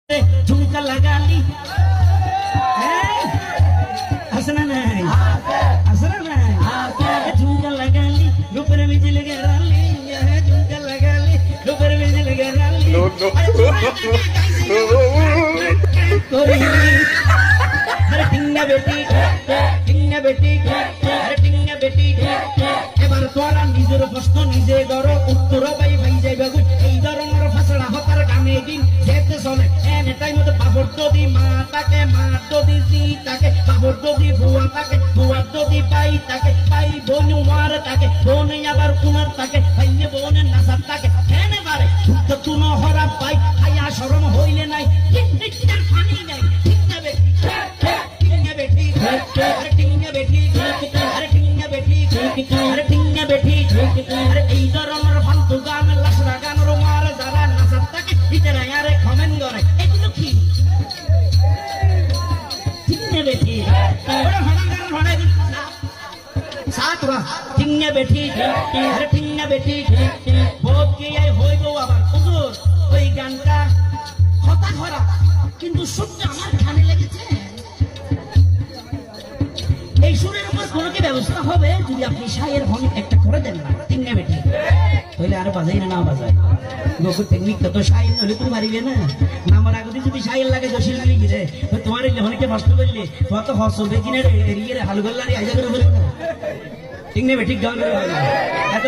झुमका लगा ली हंसना नहीं हंसना नहीं झुमका लगा ली ऊपर में जिल गया ली झुमका लगा ली ऊपर में जिल गया ली अरे टिंगा बेटी अरे टिंगा बेटी এবার তোরা নিজের প্রশ্ন নিজে করো উত্তর পাই ভাই যাইবা গুই এই ধরনের ফাসড়া হতার কামে দিন যেতে চলে এনে টাইম মতো বাবর যদি মা তাকে মা যদি জি তাকে বাবর যদি বুয়া তাকে বুয়া যদি পাই তাকে পাই বোন মার তাকে বোন আবার কুমার তাকে ভাইয়ে বোন নাসার তাকে এনে বারে শুদ্ধ তুন হরা পাই হায়া শরম হইলে নাই কিন্তু ফানি নাই ঠিক না বেটি টিঙ্গা বেটি আরে টিঙ্গা বেটি আরে টিঙ্গা বেটি আরে টিঙ্গা বেটি আরে এই ধরনের ফালতু গান লাসরা গান রোমার যারা নাচার তাকে ভিতরে আরে কমেন্ট করে এগুলো কি টিঙ্গা বেটি ওরা হনান গান হনাই না সাতরা টিঙ্গা বেটি আরে টিঙ্গা বেটি বহুত কি এই হইব আবার হুজুর ওই গানটা হতা ভরা কিন্তু শুনতে আমার কানে লেগেছে এই সুরের উপর কোনো কি ব্যবস্থা হবে যদি আপনি শায়ের হন একটা করে দেন না টিঙ্গা বেটি তাহলে আর বাজাই না বাজায় গোকু টেকনিক তো শায়ের নলে তুমি মারিবে না নাম্বার আগে যদি শায়ের লাগে জসিল লাগি গিরে তো তোমার এই হনকে ফাস্ট করলে কত হসবে কিনে এরিয়ে হালগল্লারি আইজা করে বলে না টিঙ্গা বেটি গান করে এত